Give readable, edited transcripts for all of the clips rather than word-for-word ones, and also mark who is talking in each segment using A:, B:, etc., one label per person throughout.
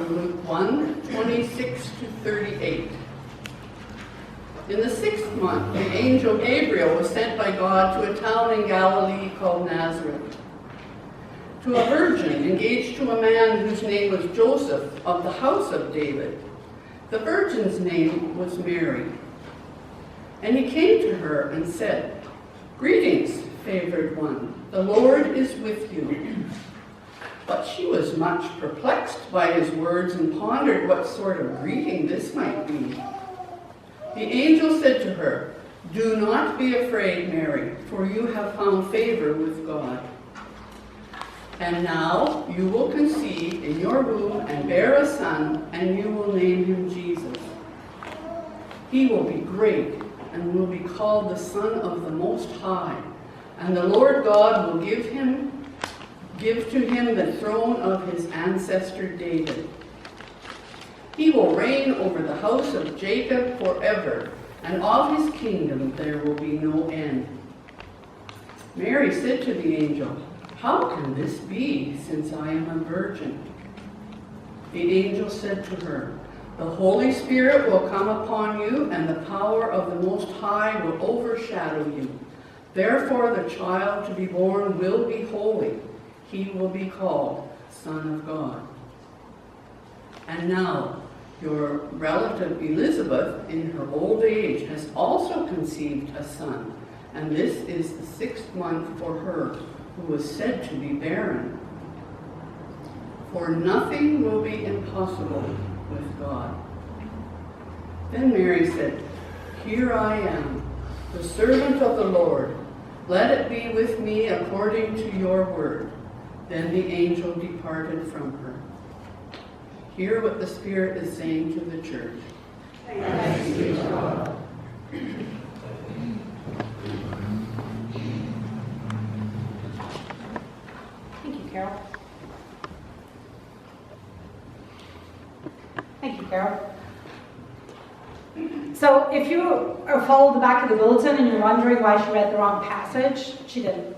A: from Luke 1:26-38. In the 6th month, the angel Gabriel was sent by God to a town in Galilee called Nazareth, to a virgin engaged to a man whose name was Joseph of the house of David. The virgin's name was Mary. And he came to her and said, "Greetings, favored one, the Lord is with you." But she was much perplexed by his words and pondered what sort of greeting this might be. The angel said to her, "Do not be afraid, Mary, for you have found favor with God. And now you will conceive in your womb and bear a son, and you will name him Jesus. He will be great and will be called the Son of the Most High, and the Lord God will give to him the throne of his ancestor David. He will reign over the house of Jacob forever, and of his kingdom there will be no end." Mary said to the angel, "How can this be, since I am a virgin?" The angel said to her, "The Holy Spirit will come upon you, and the power of the Most High will overshadow you. Therefore the child to be born will be holy. He will be called Son of God. And now, your relative Elizabeth, in her old age, has also conceived a son, and this is the 6th month for her, who was said to be barren. For nothing will be impossible with God." Then Mary said, "Here I am, the servant of the Lord. Let it be with me according to your word." Then the angel departed from her. Hear what the Spirit is saying to the church.
B: Thanks be to God.
C: Thank you, Carol. Thank you, Carol. So if you followed the back of the bulletin and you're wondering why she read the wrong passage, she didn't.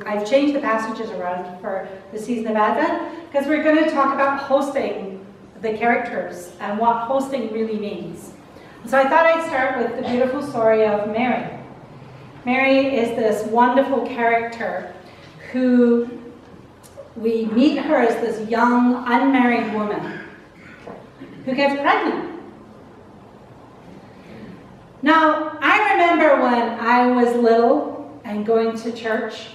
C: I've changed the passages around for the season of Advent because we're going to talk about hosting the characters and what hosting really means. So I thought I'd start with the beautiful story of Mary. Mary is this wonderful character who we meet her as this young, unmarried woman who gets pregnant. Now, I remember when I was little and going to church.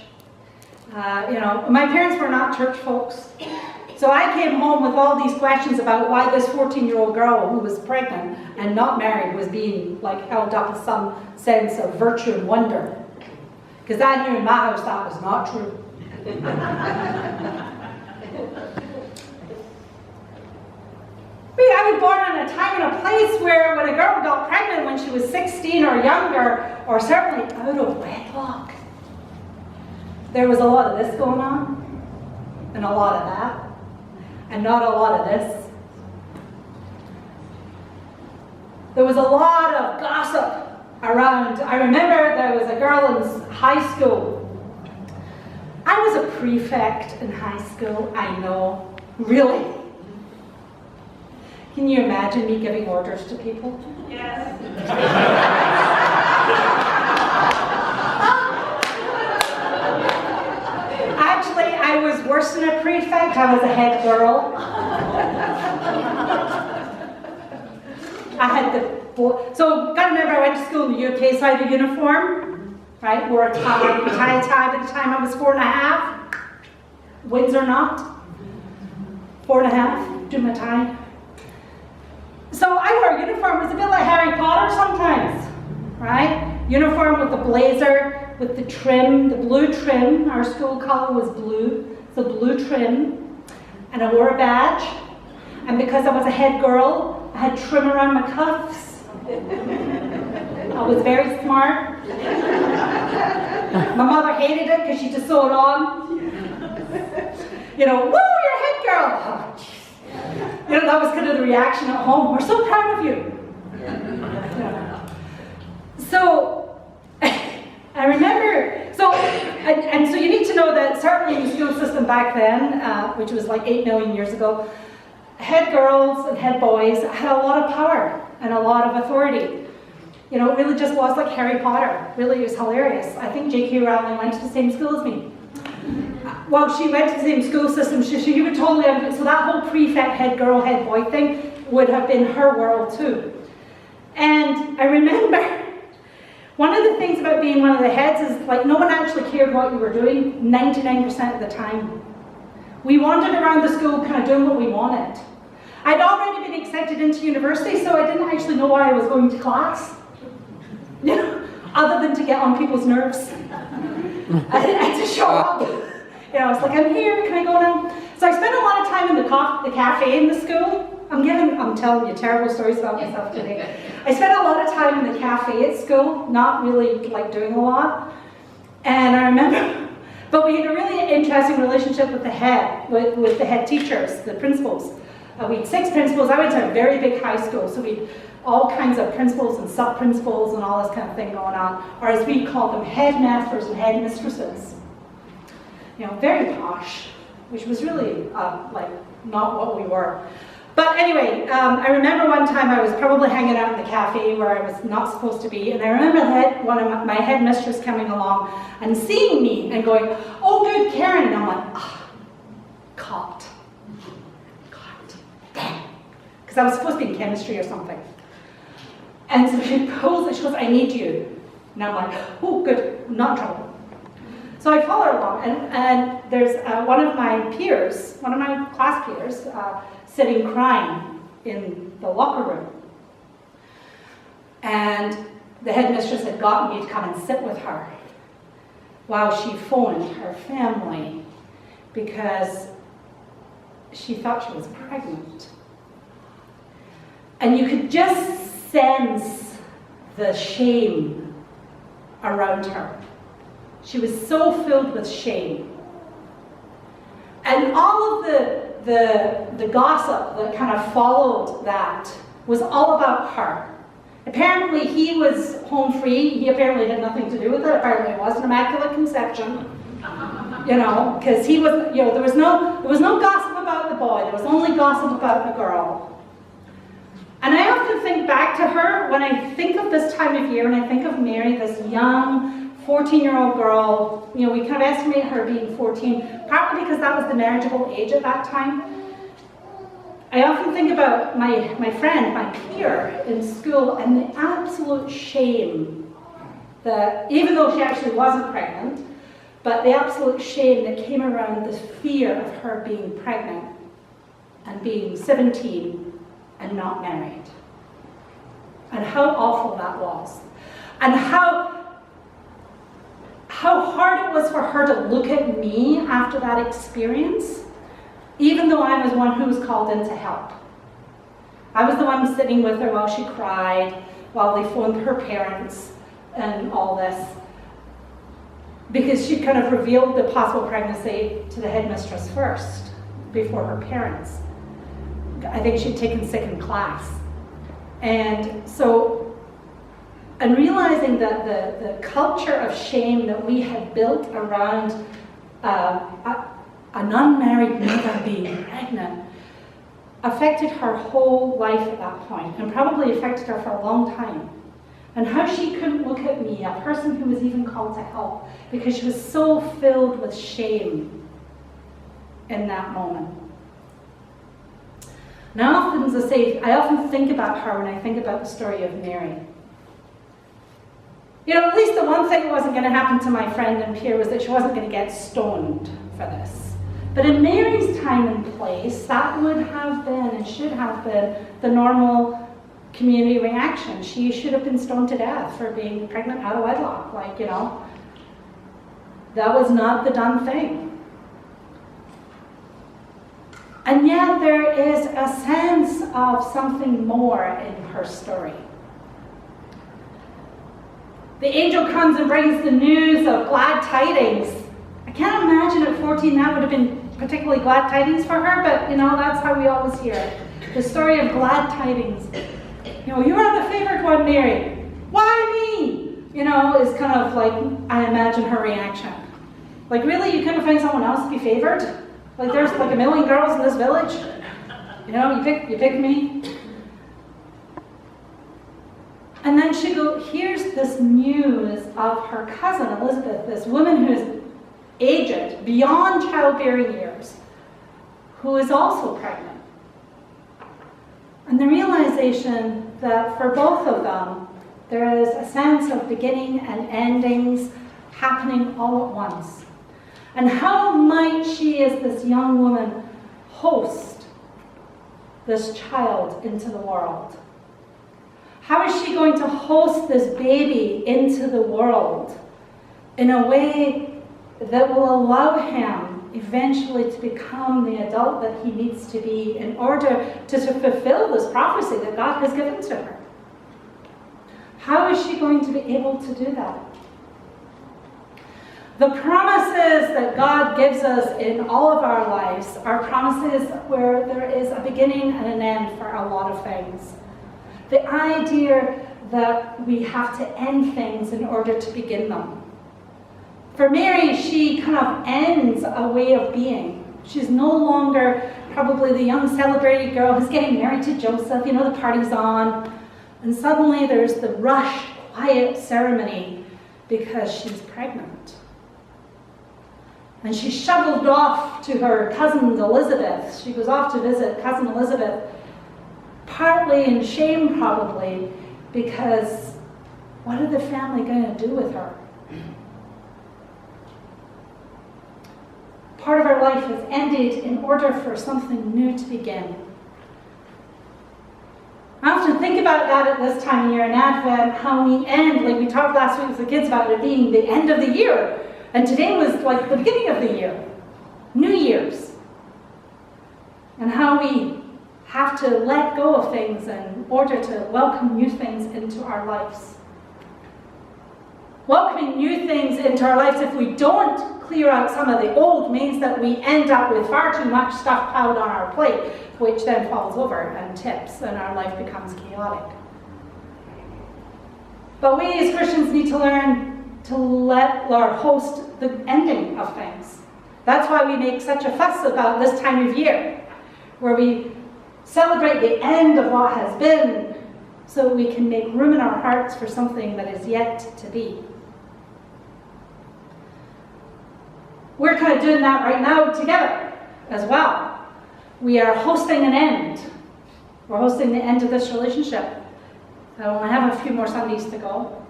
C: My parents were not church folks. So I came home with all these questions about why this 14-year-old girl who was pregnant and not married was being held up as some sense of virtue and wonder. Because I knew in my house that was not true. I was born in a time and a place where when a girl got pregnant when she was 16 or younger, or certainly out of wedlock, there was a lot of this going on, and a lot of that, and not a lot of this. There was a lot of gossip around. I remember there was a girl in high school. I was a prefect in high school, I know, really. Can you imagine me giving orders to people?
B: Yes.
C: Actually, I was worse than a prefect. I was a head girl. I had so, gotta remember, I went to school in the UK, so I had a uniform, right? Wore a tie by the time I was 4.5. Wins or not. 4.5, do my tie. So I wore a uniform. It was a bit like Harry Potter sometimes, right? Uniform with the blazer, with the trim, the blue trim. Our school color was blue, so blue trim. And I wore a badge. And because I was a head girl, I had trim around my cuffs. I was very smart. My mother hated it because she just saw it on. Woo, you're a head girl. Oh, that was kind of the reaction at home. We're so proud of you. So, I remember, so you need to know that certainly in the school system back then, which was like 8 million years ago, head girls and head boys had a lot of power and a lot of authority. You know, it really just was like Harry Potter. Really, it was hilarious. I think J.K. Rowling went to the same school as me. Well, she went to the same school system. She would totally, so that whole prefect, head girl, head boy thing would have been her world too. And I remember, one of the things about being one of the heads is like no one actually cared what you were doing 99% of the time. We wandered around the school kind of doing what we wanted. I'd already been accepted into university, so I didn't actually know why I was going to class. You know, other than to get on people's nerves. I had to show up. You know, it's like, I'm here, can I go now? So I spent a lot of time in the cafe in the school. I'm telling you terrible stories about myself today. I spent a lot of time in the cafe at school, not really like doing a lot. And I remember, but we had a really interesting relationship with the head, with the head teachers, the principals. We had 6 principals. I went to a very big high school, so we had all kinds of principals and sub-principals and all this kind of thing going on, or as we called them, headmasters and headmistresses. You know, very posh, which was really like not what we were. But anyway, I remember one time I was probably hanging out in the cafe where I was not supposed to be, and I remember one of my headmistress coming along and seeing me and going, "Oh, good, Karen," and I'm like, "Ah, caught. Damn," because I was supposed to be in chemistry or something. And so she pulls it, she goes, "I need you." And I'm like, "Oh, good, I'm not in trouble." So I follow her along, and there's one of my peers, one of my class peers, sitting crying in the locker room. And the headmistress had gotten me to come and sit with her while she phoned her family because she thought she was pregnant. And you could just sense the shame around her. She was so filled with shame. And all of the gossip that kind of followed that was all about her. Apparently he was home free. He apparently had nothing to do with it. Apparently it was an immaculate conception. You know, because he was, you know, there was no gossip about the boy. There was only gossip about the girl. And I often think back to her when I think of this time of year, and I think of Mary, this young 14-year-old girl. You know, we kind of estimate her being 14, partly because that was the marriageable age at that time. I often think about my friend, my peer in school, and the absolute shame that, even though she actually wasn't pregnant, but the absolute shame that came around the fear of her being pregnant and being 17 and not married. And how awful that was. And how hard it was for her to look at me after that experience, even though I was one who was called in to help. I was the one sitting with her while she cried, while they phoned her parents and all this, because she kind of revealed the possible pregnancy to the headmistress first, before her parents. I think she'd taken sick in class. And so, and realizing that the culture of shame that we had built around an unmarried mother being pregnant affected her whole life at that point, and probably affected her for a long time. And how she couldn't look at me, a person who was even called to help, because she was so filled with shame in that moment. Now, I often think about her when I think about the story of Mary. You know, at least the one thing that wasn't going to happen to my friend and peer was that she wasn't going to get stoned for this. But in Mary's time and place, that would have been and should have been the normal community reaction. She should have been stoned to death for being pregnant out of wedlock. Like, you know, that was not the done thing. And yet there is a sense of something more in her story. The angel comes and brings the news of glad tidings. I can't imagine at 14 that would have been particularly glad tidings for her, but you know, that's how we always hear it. The story of glad tidings. You know, you are the favored one, Mary. Why me? You know, is kind of like, I imagine her reaction. Like, really, you couldn't find someone else to be favored? Like, there's like a million girls in this village? You know, you pick me. And then she hears this news of her cousin Elizabeth, this woman who is aged, beyond childbearing years, who is also pregnant. And the realization that for both of them, there is a sense of beginning and endings happening all at once. And how might she, as this young woman, host this child into the world? How is she going to host this baby into the world in a way that will allow him eventually to become the adult that he needs to be in order to fulfill this prophecy that God has given to her? How is she going to be able to do that? The promises that God gives us in all of our lives are promises where there is a beginning and an end for a lot of things. The idea that we have to end things in order to begin them. For Mary, she kind of ends a way of being. She's no longer probably the young celebrated girl who's getting married to Joseph, you know, the party's on. And suddenly there's the rushed, quiet ceremony because she's pregnant. And she's shuttled off to her cousin Elizabeth. She goes off to visit cousin Elizabeth, partly in shame probably, because what are the family going to do with her? Part of her life has ended in order for something new to begin. I often think about that at this time of year in Advent, how we end, like we talked last week with the kids about it being the end of the year. And today was like the beginning of the year, New Year's. And how we have to let go of things in order to welcome new things into our lives. Welcoming new things into our lives, if we don't clear out some of the old, means that we end up with far too much stuff piled on our plate, which then falls over and tips, and our life becomes chaotic. But we as Christians need to learn to let Lord host the ending of things. That's why we make such a fuss about this time of year, where we celebrate the end of what has been so we can make room in our hearts for something that is yet to be. We're kind of doing that right now together as well. We are hosting an end. We're hosting the end of this relationship. I only have a few more Sundays to go.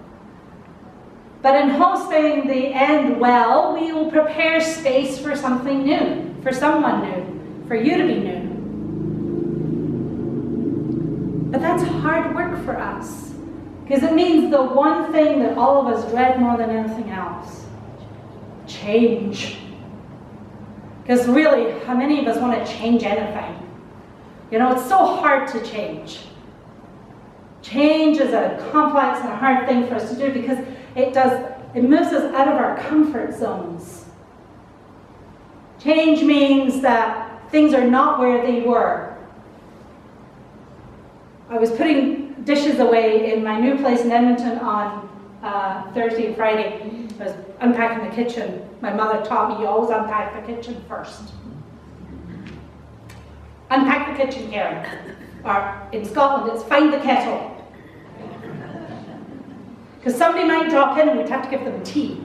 C: But in hosting the end well, we will prepare space for something new, for someone new, for you to be new. But that's hard work for us, because it means the one thing that all of us dread more than anything else: change. Because really, how many of us want to change anything? You know, it's so hard to change. Change is a complex and a hard thing for us to do because it moves us out of our comfort zones. Change means that things are not where they were. I was putting dishes away in my new place in Edmonton on Thursday and Friday. I was unpacking the kitchen. My mother taught me you always unpack the kitchen first. Unpack the kitchen, Karen. Or in Scotland, it's find the kettle. Because somebody might drop in and we'd have to give them tea.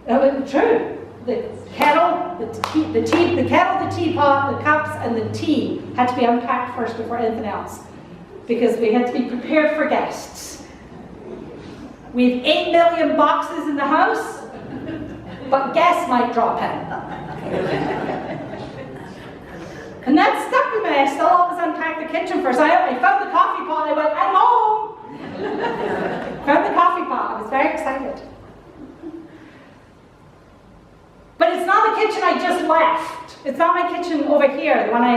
C: True. The kettle, the kettle, the teapot, the cups, and the tea had to be unpacked first before anything else, because we had to be prepared for guests. We have 8 million boxes in the house, but guests might drop in. And that stuck with me. I still always unpack the kitchen first. I found the coffee pot. I went, I'm home. Found the coffee pot. I was very excited. But it's not the kitchen I just left. It's not my kitchen over here, the one I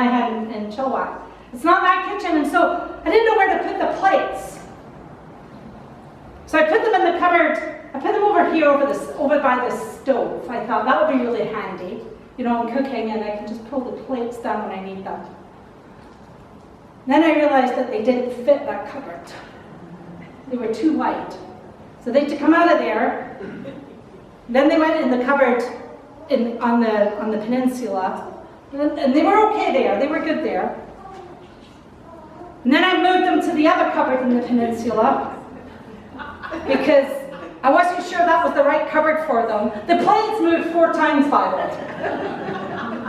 C: had in Chilliwack. It's not that kitchen, and so I didn't know where to put the plates. So I put them in the cupboard. I put them over here, over by the stove. I thought that would be really handy. You know, I'm cooking and I can just pull the plates down when I need them. Then I realized that they didn't fit that cupboard. They were too wide. So they had to come out of there. Then they went in the cupboard on the peninsula, And they were okay there. They were good there. And then I moved them to the other cupboard in the peninsula because I wasn't sure that was the right cupboard for them. The plates moved 4 times, Violet.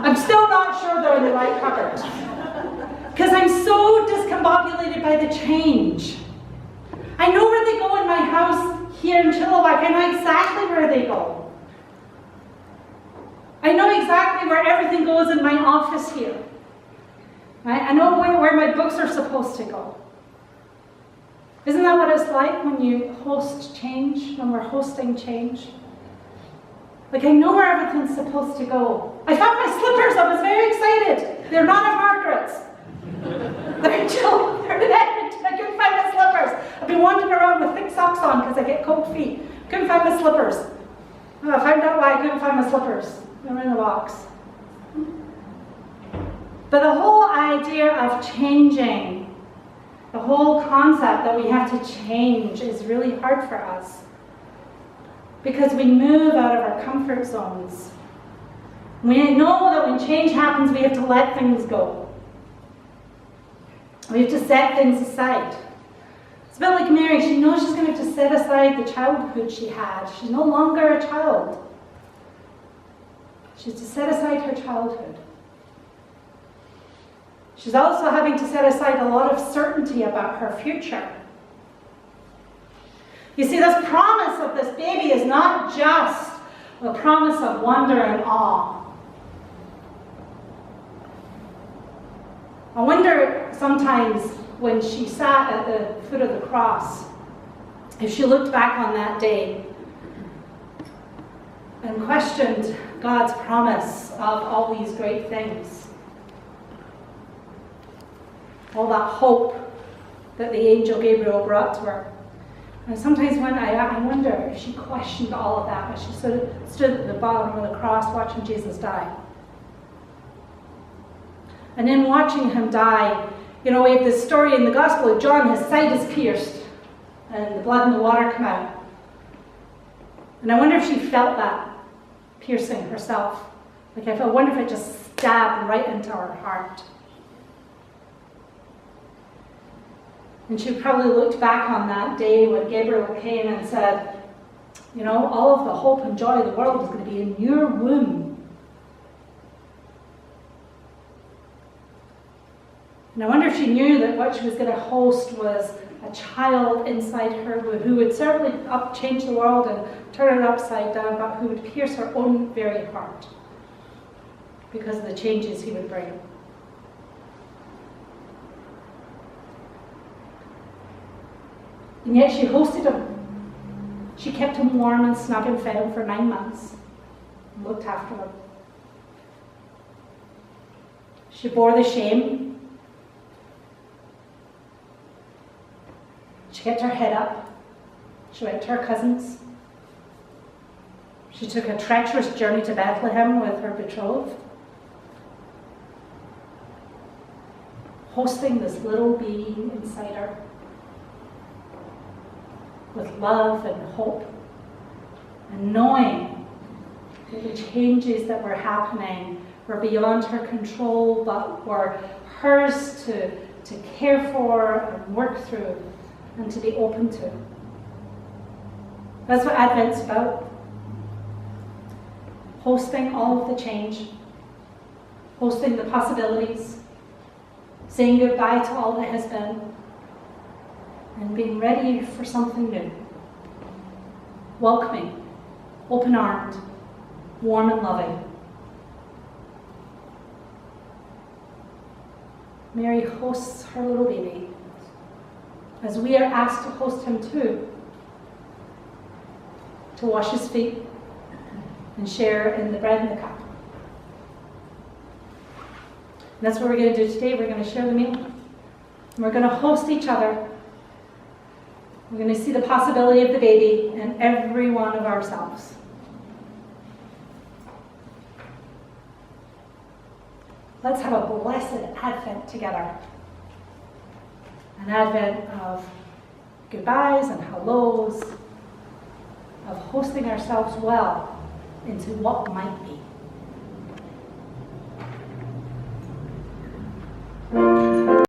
C: I'm still not sure they're in the right cupboard. Because I'm so discombobulated by the change. I know where they go in my house here in Chilliwack. I know exactly where they go. I know exactly where everything goes in my office here. Right? I know where my books are supposed to go. Isn't that what it's like when you host change, when we're hosting change? Like, I know where everything's supposed to go. I found my slippers. I was very excited. They're not at Margaret's. They're still, they're in Edmonton. I couldn't find my slippers. I've been wandering around with thick socks on because I get cold feet. Couldn't find my slippers. Oh, I found out why I couldn't find my slippers. They were in the box. But the whole idea of changing, the whole concept that we have to change is really hard for us. Because we move out of our comfort zones. We know that when change happens, we have to let things go. We have to set things aside. It's a bit like Mary. She knows she's going to have to set aside the childhood she had. She's no longer a child. She's to set aside her childhood. She's also having to set aside a lot of certainty about her future. You see, this promise of this baby is not just a promise of wonder and awe. I wonder sometimes when she sat at the foot of the cross, if she looked back on that day and questioned God's promise of all these great things. All that hope that the angel Gabriel brought to her. And sometimes when I wonder if she questioned all of that as she stood at the bottom of the cross watching Jesus die. And in watching him die, you know, we have this story in the Gospel of John, his side is pierced and the blood and the water come out. And I wonder if she felt that piercing herself. Like, I wonder if it just stabbed right into her heart. And she probably looked back on that day when Gabriel came and said, you know, all of the hope and joy of the world is going to be in your womb. And I wonder if she knew that what she was going to host was a child inside her who would certainly change the world and turn it upside down, but who would pierce her own very heart because of the changes he would bring. And yet she hosted him. She kept him warm and snug and fed him for 9 months and looked after him. She bore the shame. She kept her head up. She went to her cousins. She took a treacherous journey to Bethlehem with her betrothed, hosting this little being inside her with love and hope, and knowing that the changes that were happening were beyond her control, but were hers to care for and work through and to be open to. That's what Advent's about. Hosting all of the change, hosting the possibilities, saying goodbye to all that has been, and being ready for something new. Welcoming, open-armed, warm and loving. Mary hosts her little baby, as we are asked to host him too, to wash his feet and share in the bread and the cup. And that's what we're going to do today. We're going to share the meal. And we're going to host each other. We're going to see the possibility of the baby in every one of ourselves. Let's have a blessed Advent together. An Advent of goodbyes and hellos, of hosting ourselves well into what might be.